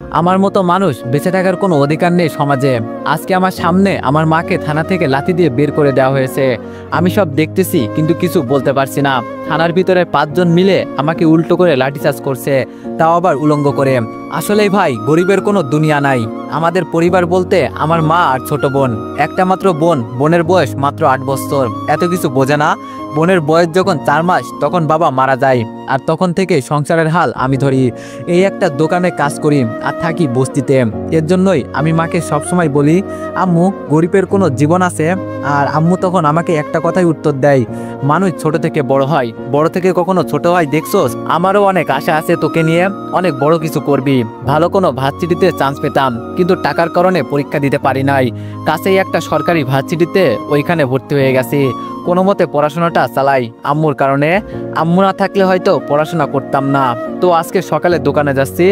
আমার মতো মানুষ বেঁচে থাকার কোনো অধিকার নেই সমাজে। আজকে আমার সামনে আমার মাকে থানা থেকে লাথি দিয়ে বের করে দেওয়া হয়েছে। আমি সব দেখতেছি কিন্তু কিছু বলতে পারছি না। থানার ভিতরে 5 জন মিলে আমাকে উল্টো করে লাঠিচার্জ করছে, তাও আবার উলঙ্গ করে। আসলেই ভাই, গরিবের কোনো দুনিয়া নাই। আমাদের পরিবার বলতে আমার মা আর ছোট বোন, একটা মাত্র বোন। বোনের বয়স মাত্র 8 বছর। এত কিছু বোঝে না। বোনের বয়স যখন 4 মাস তখন বাবা মারা যায়, আর তখন থেকে সংসারের হাল আমি ধরি। এই একটা দোকানে কাজ করি আর থাকি বস্তিতে। এর জন্যই আমি মাকে সবসময় বলি, আম্মু, গরিবের কোনো জীবন আছে? আর আম্মু তখন আমাকে একটা কথাই উত্তর দেয়, মানুষ ছোট থেকে বড় হয়, বড় থেকে কখনো ছোট হয় দেখছোস? আমারও অনেক আশা আছে তোকে নিয়ে, অনেক বড় কিছু করবি। ভালো কোনো ভার্সিটিতে চান্স পেতাম, কিন্তু টাকার কারণে পরীক্ষা দিতে পারি নাই। কাছেই একটা সরকারি ভার্সিটিতে, ওইখানে ভর্তি হয়ে গেছি। কোনো মতে পড়াশোনাটা চালাই আম্মুর কারণে। আম্মু না থাকলে হয়তো পড়াশোনা করতাম না। তো আজকে সকালে দোকানে যাচ্ছি।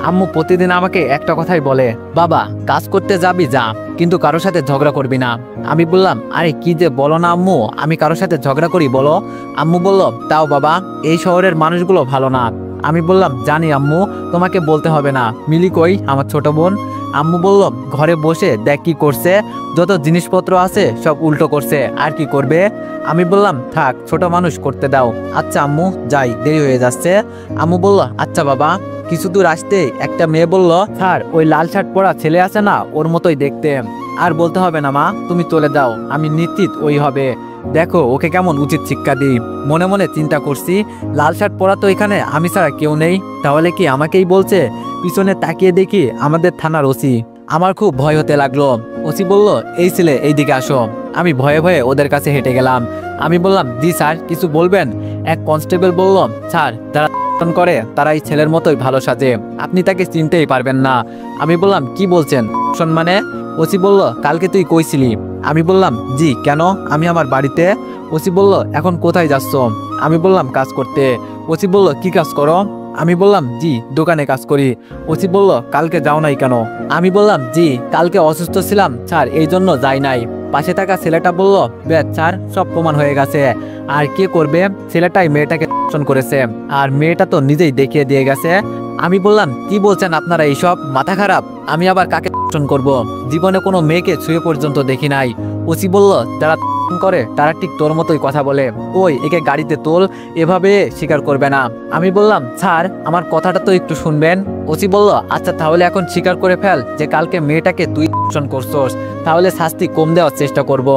আম্মু প্রতিদিন আমাকে একটা কথাই বলে, বাবা, কাজ করতে যাবি যা, কিন্তু কারোর সাথে ঝগড়া করবি না। আমি বললাম, আরে কি যে বলো না আম্মু, আমি কারোর সাথে ঝগড়া করি বলো? আম্মু বলল, তাও বাবা, এই শহরের মানুষগুলো ভালো না। আমি বললাম, জানি আম্মু, তোমাকে বলতে হবে না। মিলি কই, আমার ছোট বোন? আম্মু বলল, ঘরে বসে দেখ কি করছে, যত জিনিসপত্র আছে সব উল্টো করছে, আর কি করবে? আমি বললাম, থাক, ছোট মানুষ করতে দাও। আচ্ছা আম্মু, যাই, দেরি হয়ে যাচ্ছে। আম্মু বলল, আচ্ছা বাবা। কিছু দূর আসতে একটা মেয়ে বলল, স্যার, ওই লাল শার্ট পরা ছেলে আছে না, ওর মতোই দেখতে। আর বলতে হবে না মা, তুমি চলে যাও, আমি নিশ্চিত ওই হবে। দেখো ওকে কেমন উচিত শিক্ষা দিই। মনে মনে চিন্তা করছি, লাল শার্ট পরা তো এখানে আমি ছাড়া কেউ নেই, তাহলে কি আমাকেই বলছে? পিছনে তাকিয়ে দেখি আমাদের থানার ওসি। আমার খুব ভয় হতে লাগলো। ওসি বলল, এই ছেলে, এইদিকে আসো। আমি ভয়ে ভয়ে ওদের কাছে হেঁটে গেলাম। আমি বললাম, জি স্যার, কিছু বলবেন? এক কনস্টেবল বলল, স্যার, যারা করে তারা এই ছেলের মতোই ভালো সাজে, আপনি তাকে চিনতেই পারবেন না। আমি বললাম, কি বলছেন মানে? ওসি বলল, কালকে তুই কইছিলি। আমি বললাম, জি, কেন? আমি আমার বাড়িতে। ওসি বলল, এখন কোথায় যাচ্ছ? আমি বললাম, কাজ করতে। ওসি বলল, কি কাজ করো? আমি বললাম, জি, দোকানে কাজ করি। ওসি বলল, কালকে যাও নাই কেন? আমি বললাম, জি, কালকে অসুস্থ ছিলাম স্যার, এই জন্য যাই নাই। পাশে থাকা ছেলেটা বলল, বেশ স্যার, সব প্রমাণ হয়ে গেছে। আর কে করবে? ছেলেটাই মেয়েটাকে করেছে, আর মেয়েটা তো নিজেই দেখিয়ে দিয়ে গেছে। আমি বললাম, কি বলছেন আপনারা এইসব? মাথা খারাপ? আমি আবার কাকে করব? জীবনে কোনো মেয়েকে ছুঁয়ে পর্যন্ত দেখি নাই। ওসি বলল, যারা করে তারা ঠিক তোর মতোই কথা বলে। ওই, একে গাড়িতে তোল, এভাবে স্বীকার করবে না। আমি বললাম, স্যার, আমার কথাটা তো একটু শুনবেন। ওসি বলল, আচ্ছা তাহলে এখন স্বীকার করে ফেল যে কালকে মেয়েটাকে তুই করছস, তাহলে শাস্তি কম দেওয়ার চেষ্টা করব।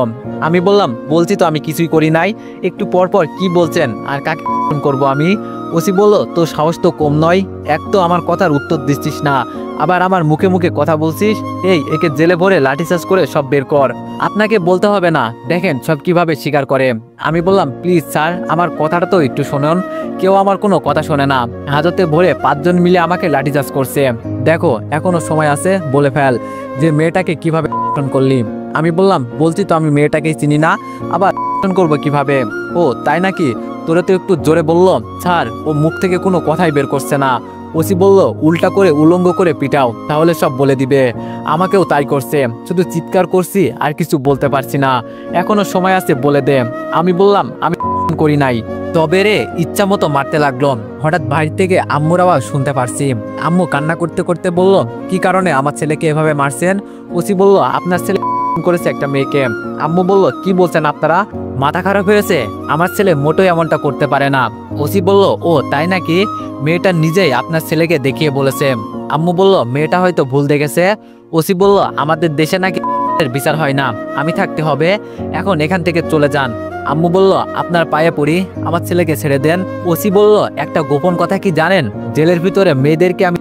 আমি বললাম, বলছি তো আমি কিছুই করি নাই। একটু পর পর কি বলছেন আর কাকে করব আমি? ওসি বলল, তোর সাহস তো কম নয়। এক তো আমার কথার উত্তর দিচ্ছিস না, আবার আমার মুখে মুখে কথা বলছিস। এই, একে জেলে ভরে লাঠিচার্জ করে সব বের কর। আপনাকে বলতে হবে না, দেখেন সব কিভাবে স্বীকার করে। আমি বললাম, প্লিজ স্যার, আমার কথাটা তো একটু শুনুন। কেউ আমার কোনো কথা শোনে না। হাজতে ভরে 5 জন মিলে আমাকে লাঠিচার্জ করছে। দেখো, এখনো সময় আছে, বলে ফেল যে মেয়েটাকে কিভাবে করলি। আমি বললাম, বলছি তো আমি মেয়েটাকেই চিনি না, আবার করবো কিভাবে? ও তাই নাকি? তোরে তো একটু জোরে বললো। স্যার, ও মুখ থেকে কোনো কথাই বের করছে না। ওসি বলল, উল্টা করে উলঙ্গ করে পিটাও, তাহলে সব বলে দিবে। আমাকেও তাই করছে, শুধু চিৎকার করছি, আর কিছু বলতে পারছি না। এখনো সময় আছে, বলে দে। আমি বললাম, আমি করি নাই। তবে রে, ইচ্ছা মতো মারতে লাগলো। হঠাৎ বাইরে থেকে আম্মুর আওয়াজ শুনতে পারছি। আম্মু কান্না করতে করতে বলল, কি কারণে আমার ছেলেকে এভাবে মারছেন? ওসি বলল, আপনার ছেলে করেছে একটা মেয়েকে। আম্মু বলল, কি বলছেন আপনারা? মাথা খারাপ হয়েছে? আমার ছেলে মোটেই এমনটা করতে পারে না। ওসি বলল, ও তাই নাকি? মেয়েটা নিজেই আপনার ছেলেকে দেখিয়ে বলেছে। আম্মু বলল, মেয়েটা হয়তো ভুল দেখেছে। ওসি বলল, আমাদের দেশে নাকি বিচার হয় না, আমি থাকতে হবে, এখন এখান থেকে চলে যান। আম্মু বলল, আপনার পায়ে পড়ি, আমার ছেলেকে ছেড়ে দেন। ওসি বলল, একটা গোপন কথা কি জানেন? জেলের ভিতরে মেয়েদেরকে আমি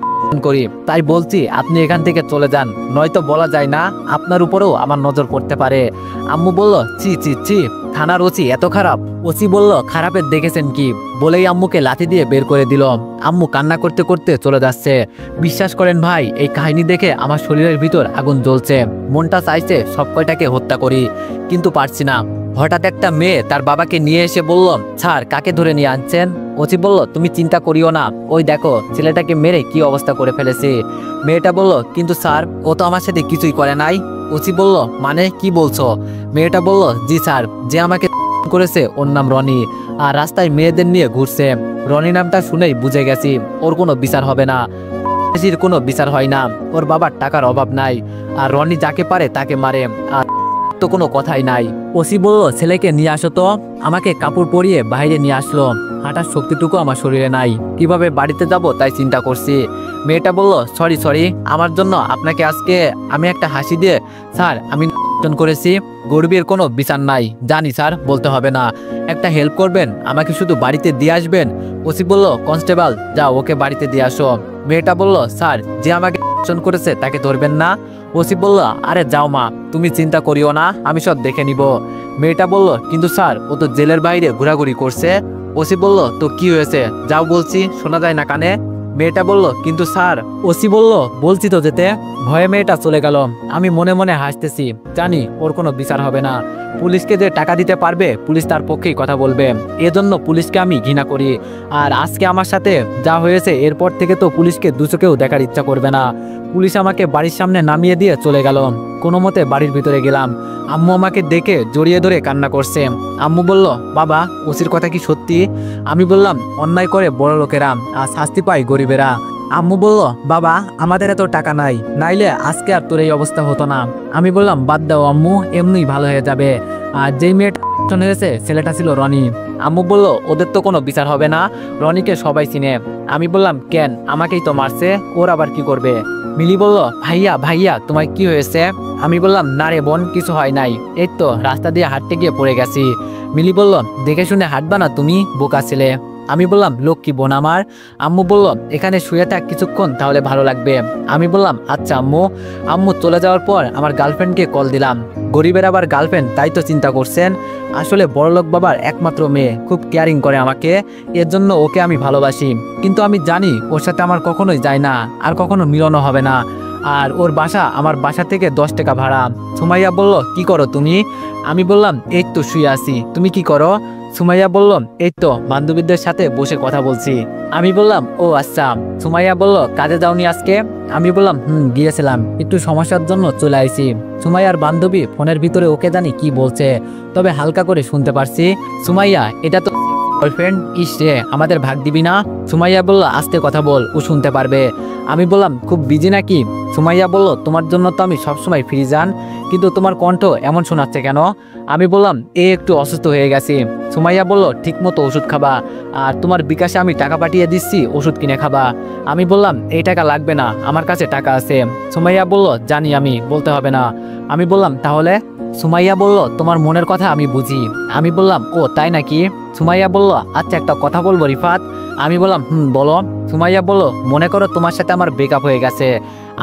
করি, তাই বলছি আপনি এখান থেকে চলে যান, নয়তো বলা যায় না, আপনার উপরেও আমার নজর পড়তে পারে। আম্মু বলল, ছি ছি ছি, থানার ওসি এত খারাপ? ওসি বলল, খারাপের দেখেছেন কি? বলেই আম্মুকে লাথি দিয়ে বের করে দিল। আম্মু কান্না করতে করতে চলে যাচ্ছে। বিশ্বাস করেন ভাই, এই কাহিনী দেখে আমার শরীরের ভিতর আগুন জ্বলছে। মনটা চাইছে সব কয়টাকে হত্যা করি, কিন্তু পারছি না। হঠাৎ একটা মেয়ে তার বাবাকে নিয়ে এসে বলল, স্যার, কাকে ধরে নিয়ে আনছেন? ওসি বলল, তুমি চিন্তা করিও না, ওই দেখো ছেলেটাকে মেরে কি অবস্থা করে ফেলেছে। মেয়েটা বলল, কিন্তু স্যার, ও তো আমার সাথে কিছুই করে নাই। ওসি বলল, মানে কি বলছো? মেয়েটা বলল, জি স্যার, যে আমাকে করেছে ওর নাম রনি, আর রাস্তায় মেয়েদের নিয়ে ঘুরছে। রনি নামটা শুনেই বুঝে গেছি ওর কোনো বিচার হবে না। হাসির কোনো বিচার হয় না। ওর বাবার টাকার অভাব নাই, আর রনি যাকে পারে তাকে মারে, আর তো কোনো কথাই নাই। ওসি বলল ছেলেকে নিয়ে আসো তো। আমাকে কাপড় পরিয়ে বাইরে নিয়ে আসলো। হাঁটার শক্তিটুকু আমার শরীরে নাই, কিভাবে বাড়িতে যাব তাই চিন্তা করছি। মেয়েটা বলল সরি আমার জন্য আপনাকে আজকে আমি একটা হাসি দিয়ে স্যার আমি করেছি। গরিবের কোনো বিচার নাই। জানি স্যার, বলতে হবে না। একটা হেল্প করবেন, আমাকে শুধু বাড়িতে দিয়ে আসবেন। ওসি বলল কনস্টেবল যাও ওকে বাড়িতে দিয়ে আসো। মেয়েটা বলল স্যার যে আমাকে করেছে তাকে ধরবেন না। ওসি বলল আরে যাও মা, তুমি চিন্তা করিও না, আমি সব দেখে নিব। মেয়েটা বলল কিন্তু স্যার ও তো জেলের বাইরে ঘোরাঘুরি করছে। ওসি বলল তো কি হয়েছে, যাও বলছি, শোনা যায় না কানে। মেয়েটা বলল কিন্তু স্যার। ওসি বলল বলছি তো যেতে। ভয়ে মেয়েটা চলে গেল। আমি মনে মনে হাসতেছি, জানি ওর কোনো বিচার হবে না। পুলিশকে যে টাকা দিতে পারবে পুলিশ তার পক্ষেই কথা বলবে, এজন্য পুলিশকে আমি ঘৃণা করি। আর আজকে আমার সাথে যা হয়েছে এরপর থেকে তো পুলিশকে দুচোখেও দেখার ইচ্ছা করবে না। পুলিশ আমাকে বাড়ির সামনে নামিয়ে দিয়ে চলে গেল। কোনো মতে বাড়ির ভিতরে গেলাম। আম্মু আমাকে দেখে জড়িয়ে ধরে কান্না করছে। আম্মু বলল বাবা ওসির কথা কি সত্যি? আমি বললাম অন্যায় করে বড় লোকেরা আর শাস্তি পায় গরিবেরা। আম্মু বলল বাবা আমাদের এত টাকা নাই, নাইলে আজকে আর তোর এই অবস্থা হতো না। আমি বললাম বাদ দাও আম্মু, এমনি ভালো হয়ে যাবে। আর যেই মেয়েটা হয়েছে ছেলেটা ছিল রনি। আম্মু বলল ওদের তো কোনো বিচার হবে না, রনিকে সবাই চিনে। আমি বললাম কেন, আমাকেই তো মারছে, ওর আবার কি করবে? মিলি বলল ভাইয়া তোমার কি হয়েছে? আমি বললাম না রে বোন, কিছু হয় নাই, এই তো রাস্তা দিয়ে হাঁটতে গিয়ে পড়ে গেছি। মিলি বলল দেখে শুনে হাঁটবা না তুমি, বোকা ছেলে। আমি বললাম লক্ষ্মী বোন আমার। আম্মু বলল এখানে শুয়ে থাক কিছুক্ষণ, তাহলে ভালো লাগবে। আমি বললাম আচ্ছা আম্মু। আম্মু চলে যাওয়ার পর আমার গার্লফ্রেন্ডকে কল দিলাম। গরিবের আবার গার্লফ্রেন্ড, তাই তো চিন্তা করছেন। আসলে বড়লোক বাবার একমাত্র মেয়ে, খুব কেয়ারিং করে আমাকে, এর জন্য ওকে আমি ভালোবাসি। কিন্তু আমি জানি ওর সাথে আমার কখনোই যায় না, আর কখনো মিলনও হবে না। আর ওর বাসা আমার বাসা থেকে 10 টাকা ভাড়া। সুমাইয়া বলল কি করো তুমি? আমি বললাম এই তো শুয়ে আছি, তুমি কি করো? সুমাইয়া বলল এই তো বান্ধবীদের সাথে বসে কথা বলছি। আমি বললাম ও আচ্ছা। সুমাইয়া বলল কাজে যাওনি আজকে? আমি বললাম গিয়েছিলাম, একটু সমস্যার জন্য চলে আইছি। সুমাইয়ার বান্ধবী ফোনের ভিতরে ওকে জানি কি বলছে, তবে হালকা করে শুনতে পারছি। সুমাইয়া এটা তো গার্লফ্রেন্ড, ইস রে আমাদের ভাগ দিবি না? সুমাইয়া বলল আস্তে কথা বল, ও শুনতে পারবে। আমি বললাম খুব বিজি নাকি? সুমাইয়া বলল তোমার জন্য তো আমি সবসময় ফ্রি যান, কিন্তু তোমার কণ্ঠ এমন শোনাচ্ছে কেন? আমি বললাম একটু অসুস্থ হয়ে গেছি। সুমাইয়া বলল ঠিক মতো ওষুধ খাবা, আর তোমার বিকাশে আমি টাকা পাঠিয়ে দিচ্ছি, ওষুধ কিনে খাবা। আমি বললাম এই টাকা লাগবে না, আমার কাছে টাকা আছে। সুমাইয়া বলল জানি আমি, বলতে হবে না। আমি বললাম তাহলে? সুমাইয়া বলল তোমার মনের কথা আমি বুঝি। আমি বললাম ও তাই নাকি? সুমাইয়া বলল আচ্ছা একটা কথা বলবো রিফাত। আমি বললাম বলো। সুমাইয়া বলল মনে করো তোমার সাথে আমার ব্রেকআপ হয়ে গেছে।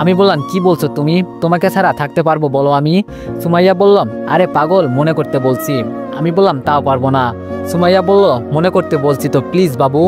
আমি বললাম কি বলছো তুমি, তোমাকে ছাড়া থাকতে পারবো বলো আমি? সুমাইয়া বললাম আরে পাগল, মনে করতে বলছি। আমি বললাম তাও পারবো না। সুমাইয়া বলল মনে করতে বলছি তো প্লিজ বাবু।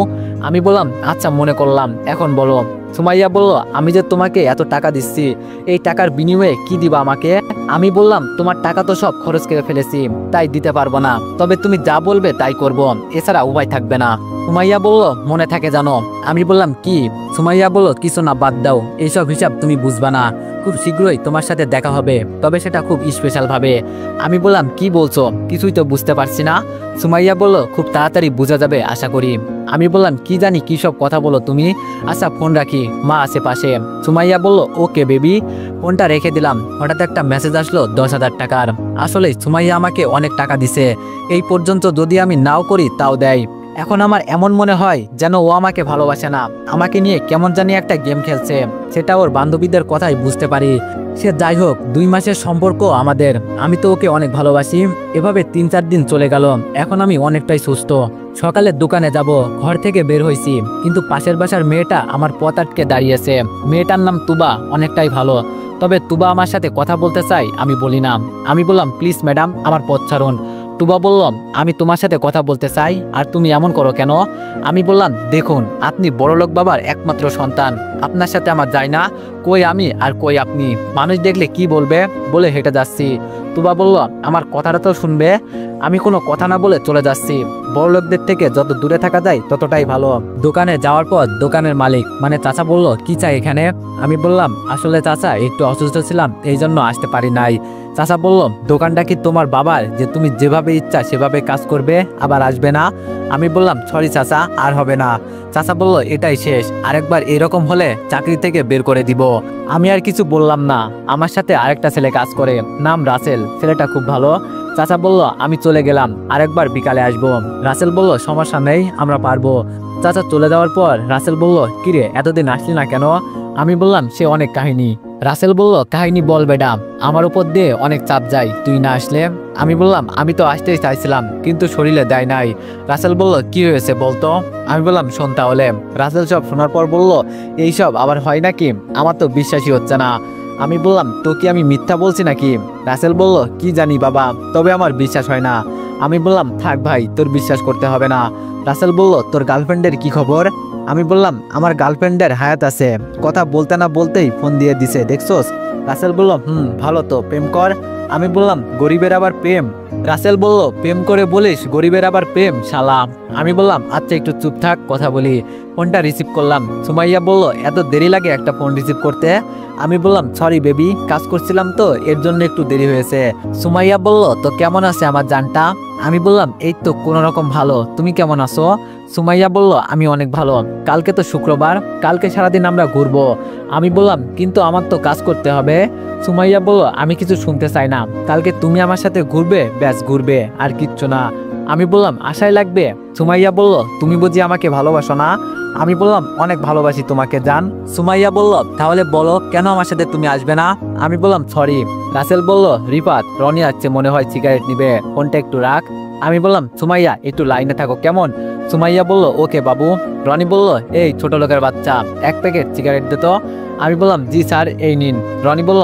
আমি বললাম আচ্ছা মনে করলাম, এখন বলো। সুমাইয়া বলল আমি যে তোমাকে এত টাকা দিচ্ছি, এই টাকার বিনিময়ে কি দিবা আমাকে? আমি বললাম তোমার টাকা তো সব খরচ করে ফেলেছি, তাই দিতে পারবো না, তবে তুমি যা বলবে তাই করব, এছাড়া উপায় থাকবে না। সুমাইয়া বলল মনে থাকে জানো। আমি বললাম কি? সুমাইয়া বলল কিছু না, বাদ দাও, এইসব হিসাব তুমি বুঝবা না, খুব শীঘ্রই তোমার সাথে দেখা হবে, তবে সেটা খুব স্পেশাল ভাবে। আমি বললাম কি বলছো, কিছুই তো বুঝতে পারছি না। সুমাইয়া বলল খুব তাড়াতাড়ি বোঝা যাবে আশা করি। আমি বললাম কি জানি কি সব কথা বলো তুমি, আচ্ছা ফোন রাখি, মা আছে পাশে। সুমাইয়া বলল ওকে বেবি। ফোনটা রেখে দিলাম। হঠাৎ একটা মেসেজ আসলো 10,000 টাকার। আসলে সুমাইয়া আমাকে অনেক টাকা দিছে, এই পর্যন্ত যদি আমি নাও করি তাও দেয়। এখন আমার এমন মনে হয় যেন ও আমাকে ভালোবাসে না, আমাকে নিয়ে কেমন জানি একটা গেম খেলছে, সেটা ওর বান্ধবীদের কথাই বুঝতে পারি। সে যাই হোক, 2 মাসের সম্পর্ক আমাদের, আমি তো ওকে অনেক ভালোবাসি। এভাবে 3-4 দিন চলে গেল। এখন আমি অনেকটাই সুস্থ। সকালে দোকানে যাব, ঘর থেকে বের হয়েছি, কিন্তু পাশের বাসার মেয়েটা আমার পথ আটকে দাঁড়িয়েছে। মেয়েটার নাম তুবা, অনেকটাই ভালো, তবে তুবা আমার সাথে কথা বলতে চাই, আমি বলি না। আমি বললাম প্লিজ ম্যাডাম আমার পথ ছাড়ুন। তুবা বলল আমি তোমার সাথে কথা বলতে চাই, আর তুমি এমন করো কেন? আমি বললাম দেখুন আপনি বড়লোক বাবার একমাত্র সন্তান, আপনার সাথে আমার যায় না, কই আমি আর কই আপনি, মানুষ দেখলে কি বলবে, বলে হেঁটে যাচ্ছি। তুবা বলল আমার কথাটা তো শুনবে। আমি কোনো কথা না বলে চলে যাচ্ছি। বড়লোকদের থেকে যত দূরে থাকা যায় ততটাই ভালো। দোকানে যাওয়ার পর দোকানের মালিক মানে চাচা বলল কি চাই এখানে? আমি বললাম আসলে চাচা একটু অসুস্থ ছিলাম, এই জন্য আসতে পারি নাই। চাচা বলল দোকানটা কি তোমার বাবার, যে তুমি যেভাবে ইচ্ছা সেভাবে কাজ করবে আবার আসবে না? আমি বললাম সরি চাচা, আর হবে না। চাচা বলল এটাই শেষ, আরেকবার এরকম হলে চাকরি থেকে বের করে দিব। আমি আর কিছু বললাম না। আমার সাথে আরেকটা ছেলে কাজ করে, নাম রাসেল। ছেলেটা খুব ভালো। চাচা বলল আমি চলে গেলাম, আরেকবার বিকালে আসবো। রাসেল বলল সমস্যা নেই, আমরা পারবো। চাচা চলে যাওয়ার পর রাসেল বলল কিরে এতদিন আসলি না কেন? আমি বললাম সে অনেক কাহিনী। রাসেল বলল কাহিনী বল বেটা, আমার উপর দিয়ে অনেক চাপ যায় তুই না আসলে। আমি বললাম আমি তো আসতেই চাইছিলাম কিন্তু শরীরে দেয় নাই। রাসেল বলল কি হয়েছে বলতো? আমি বললাম শোন তাহলে। রাসেল সব শোনার পর বলল এইসব আবার হয় নাকি? আমার তো বিশ্বাসই হচ্ছে না। আমি বললাম তো কি আমি মিথ্যা বলছি নাকি? রাসেল বলল কি জানি বাবা, তবে আমার বিশ্বাস হয় না। আমি বললাম থাক ভাই, তোর বিশ্বাস করতে হবে না। রাসেল বলল তোর গার্লফ্রেন্ডের কি খবর? আমি বললাম আমার গার্লফ্রেন্ডের হায়াত আছে, কথা বলতে না বলতেই ফোন দিয়ে দিছে দেখছোস। রাসেল বলল ভালো তো, প্রেম কর। আমি বললাম গরিবের আবার প্রেম? রাসেল বলল প্রেম করে বলিস গরিবের আবার প্রেম শালা। আমি বললাম আচ্ছা একটু চুপ থাক, কথা বলি। ফোনটা রিসিভ করলাম। সুমাইয়া বলল এত দেরি লাগে একটা ফোন রিসিভ করতে? আমি বললাম সরি বেবি, কাজ করছিলাম তো এর জন্য একটু দেরি হয়েছে। সুমাইয়া বলল তো কেমন আছে আমার জানটা? আমি বললাম এই তো কোনো রকম ভালো, তুমি কেমন আছো? সুমাইয়া বলল আমি অনেক ভালো। কালকে তো শুক্রবার, কালকে সারাদিন আমরা ঘুরবো। আমি বললাম কিন্তু আমার তো কাজ করতে হবে। সুমাইয়া বলল আমি কিছু শুনতে চাই না, কালকে তুমি আমার সাথে ঘুরবে, ব্যাস ঘুরবে, আর কিচ্ছু না। আমি বললাম আশায় লাগবে। সুমাইয়া বলল তুমি বুঝি আমাকে ভালোবাসো না? আমি বললাম অনেক ভালোবাসি তোমাকে জান। সুমাইয়া বলল তাহলে বলো কেন আমার সাথে তুমি আসবে না? আমি বললাম সরি। রাসেল বলল রিফাত রনি আসছে মনে হয়, সিগারেট নিবে, ফোনটা একটু রাখ। আমি বললাম সুমাইয়া একটু লাইনে থাকো কেমন? সুমাইয়া বলল ওকে বাবু। রনি বলল এই ছোট লোকের বাচ্চা, এক প্যাকেট সিগারেট দে তো। আমি বললাম জি স্যার, এই নিন। রনি বলল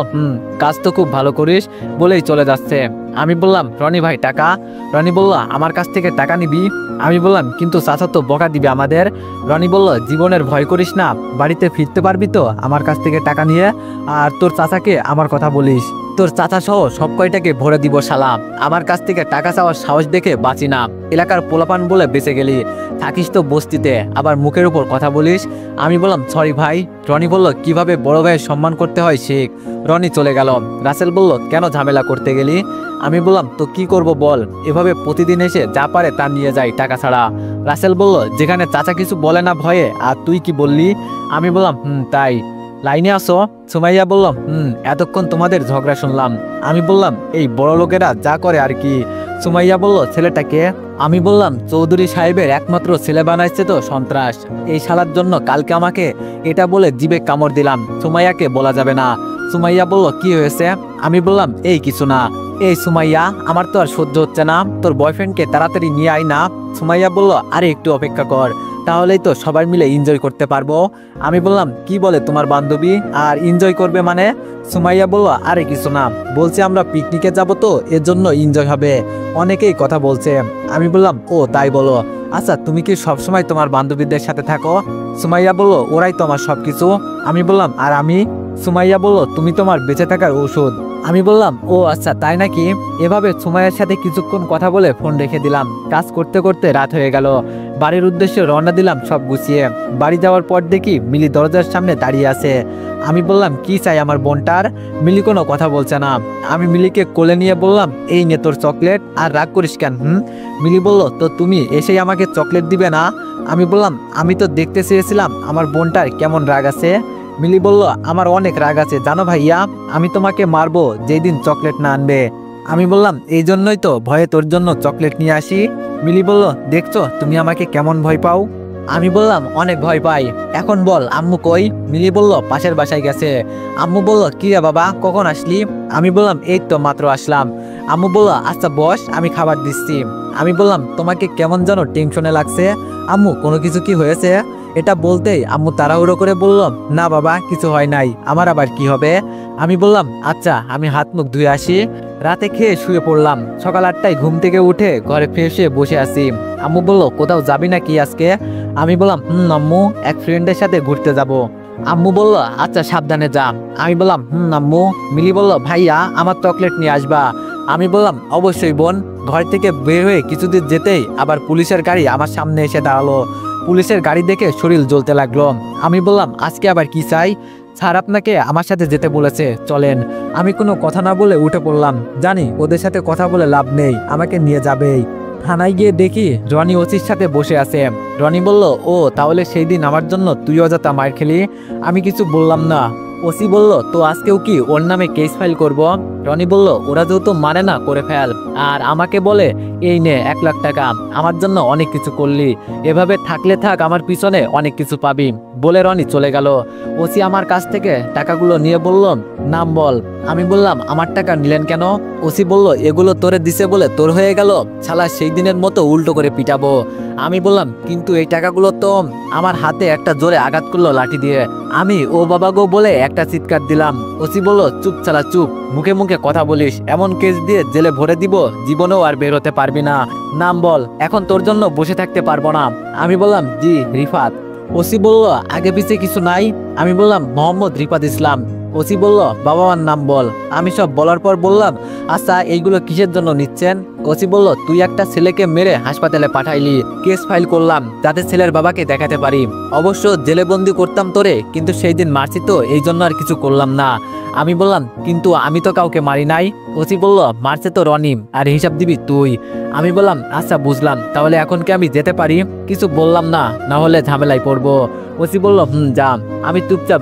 কাজ তো খুব ভালো করিস, বলেই চলে যাচ্ছে। আমি বললাম রনি ভাই টাকা? রনি বলল আমার কাছ থেকে টাকা নিবি? আমি বললাম কিন্তু চাচা তো বকা দিবে আমাদের। রনি বলল জীবনের ভয় করিস না, বাড়িতে ফিরতে পারবি তো আমার কাছ থেকে টাকা নিয়ে? আর তোর চাচাকে আমার কথা বলিস, তোর চাচা সহ সব কয়টাকে ভরে দিব শালা। আমার কাছ থেকে টাকা চাওয়ার সাহস দেখে বাঁচি না, এলাকার পোলাপান বলে বেঁচে গেলি, থাকিস তো বস্তিতে, আবার মুখের উপর কথা বলিস। আমি বললাম সরি ভাই। রনি বলল কিভাবে বড় ভাইয়ের সম্মান করতে হয় শেখ। রনি চলে গেল। রাসেল বলল কেন ঝামেলা করতে গেলি? আমি বললাম তো কি করব বল, এভাবে প্রতিদিন এসে যা পারে তা নিয়ে যাই টাকা ছাড়া। রাসেল বলল যেখানে চাচা কিছু বলে না ভয়ে, আর তুই কি বললি? আমি বললাম তাই। লাইনে আসো? সুমাইয়া বলল এতক্ষণ তোমাদের ঝগড়া শুনলাম। আমি বললাম এই বড় লোকেরা যা করে আর কি। সুমাইয়া বলল ছেলেটাকে? আমি বললাম চৌধুরী সাহেবের একমাত্র ছেলে বানাইছে তো সন্ত্রাস, এই শালার জন্য কালকে আমাকে এটা বলে জিবে কামড় দিলাম, সুমাইয়াকে বলা যাবে না। সুমাইয়া বলল কি হয়েছে? আমি বললাম এই কিছু না। এই সুমাইয়া আমার তো আর সহ্য হচ্ছে না, তোর বয়ফ্রেন্ডকে তাড়াতাড়ি নিয়ে আয় না। সুমাইয়া বলল আরে একটু অপেক্ষা কর, তাহলেই তো সবাই মিলে এনজয় করতে পারবো। আমি বললাম কি বলে তোমার বান্ধবী, আর এনজয় করবে মানে? সুমাইয়া বলল আরে কিছু না, বলছি আমরা পিকনিকে যাব তো এর জন্য এনজয় হবে, অনেকেই কথা বলছে। আমি বললাম ও তাই বলো, আচ্ছা তুমি কি সবসময় তোমার বান্ধবীদের সাথে থাকো? সুমাইয়া বলল ওরাই তো আমার সবকিছু। আমি বললাম আর আমি? সুমাইয়া বলল তুমি তোমার বেঁচে থাকার ঔষধ। আমি বললাম ও আচ্ছা তাই নাকি। এভাবে সুমাইয়ার সাথে কিছুক্ষণ কথা বলে ফোন রেখে দিলাম। কাজ করতে করতে রাত হয়ে গেল। বাড়ির উদ্দেশ্যে রওনা দিলাম সব গুছিয়ে। বাড়ি যাওয়ার পর দেখি মিলি দরজার সামনে দাঁড়িয়ে আছে। আমি বললাম কি চাই আমার বোনটার? মিলি কোনো কথা বলছে না। আমি মিলিকে কোলে নিয়ে বললাম এই নে তোর চকলেট, আর রাগ করিস কেন? মিলি বলল তো তুমি এসেই আমাকে চকলেট দিবে না? আমি বললাম আমি তো দেখতে চেয়েছিলাম আমার বোনটার কেমন রাগ আছে। মিলি বলল আমার অনেক রাগ আছে জানো ভাইয়া, আমি তোমাকে মারবো যেই দিন চকলেট না আনবে। আমি বললাম এই জন্যই তো ভয়ে তোর জন্য চকলেট নিয়ে আসি। মিলি বলল দেখছো তুমি আমাকে কেমন ভয় পাও? আমি বললাম অনেক ভয় পাই। এখন বল আম্মু কই? মিলি বলল পাশের বাসায় গেছে। আম্মু বলল কি রে বাবা কখন আসলি? আমি বললাম এই তো মাত্র আসলাম। আম্মু বলল আচ্ছা বস আমি খাবার দিচ্ছি। আমি বললাম তোমাকে কেমন যেন টেনশনে লাগছে, আম্মু কোনো কিছু কি হয়েছে? এটা বলতেই আম্মু তাড়াহুড়ো করে বলল না বাবা কিছু হয় নাই, আমার আবার কি হবে? আমি বললাম আচ্ছা আমি হাত মুখ ধুয়ে আসি। রাতে খেয়ে শুয়ে পড়লাম। সকাল 8টায় ঘুম থেকে উঠে ঘরে ফ্রেশ হয়ে বসে আছি। আম্মু বলল কোথাও যাবি নাকি আজকে? আমি বললাম আম্মু এক ফ্রেন্ডের সাথে ঘুরতে যাব। আম্মু বলল আচ্ছা সাবধানে যা। আমি বললাম আম্মু। মিলি বলল ভাইয়া আমার চকলেট নিয়ে আসবা। আমি বললাম অবশ্যই বোন। ঘর থেকে বের হয়ে কিছুদিন যেতেই আবার পুলিশের গাড়ি আমার সামনে এসে দাঁড়ালো। পুলিশের গাড়ি দেখে শরীর জ্বলতে লাগলো। আমি বললাম আজকে আবার কি চাই? স্যার আপনাকে আমার সাথে যেতে বলেছে, চলেন। আমি কোনো কথা না বলে উঠে পড়লাম, জানি ওদের সাথে কথা বলে লাভ নেই, আমাকে নিয়ে যাবেই। থানায় গিয়ে দেখি রনি ওসির সাথে বসে আছে। রনি বলল, ও তাহলে সেই দিন আমার জন্য তুই অযথা মার খেলি। আমি কিছু বললাম না। ওসি বলল, তো আজকেও কি ওর নামে কেস ফাইল করব? রনি বলল, ওরা যেহেতু মানে না করে ফেল। আর আমাকে বলে, এই নে 1 লাখ টাকা, আমার জন্য অনেক কিছু করলি, এভাবে থাকলে থাক, আমার পিছনে অনেক কিছু পাবি, বলে রনি চলে গেল। ওসি আমার কাছ থেকে টাকাগুলো নিয়ে বলল, নাম বল। আমি বললাম, আমার টাকা নিলেন কেন? ওসি বলল, এগুলো তোরে দিছে বলে তোর হয়ে গেল, শালা সেই দিনের মতো উল্টো করে পিটাবো। আমি বললাম, কিন্তু এই টাকাগুলো তো। আমার হাতে একটা জোরে আঘাত করলো লাঠি দিয়ে। আমি ও বাবা গো বলে একটা চিৎকার দিলাম। ওসি বলল, চুপ শালা চুপ, মুখে মুখে কথা বলিস, এমন কেস দিয়ে জেলে ভরে দিব, জীবনেও আর বের হতে পারবি না। নাম বল, এখন তোর জন্য বসে থাকতে পারবো না। আমি বললাম, জি রিফাত। ওসি বলল, আগে পিছে কিছু নাই? আমি বললাম, মোহাম্মদ রিফাত ইসলাম। ওসি বলল, বাবা মার নাম বল। আমি সব বলার পর বললাম, আচ্ছা এইগুলো কিসের জন্য নিচ্ছেন? ওসি বলল, তুই একটা ছেলেকে মেরে হাসপাতালে পাঠাইলি, কেস ফাইল করলাম যাতে ছেলের বাবাকে দেখাতে পারি। অবশ্য জেলে বন্দি করতাম তোরে, কিন্তু সেই দিন মারছি তো, এই জন্য আর কিছু করলাম না। আমি বললাম, কিন্তু আমি তো কাউকে মারি নাই। ওসি বলল, মারছে তো রনি, আর হিসাব দিবি তুই। আমি বললাম, আচ্ছা বুঝলাম, তাহলে এখন কি আমি যেতে পারি? কিছু বললাম না, না হলে ঝামেলায় পড়বো। ওসি বলল, যা। আমি চুপচাপ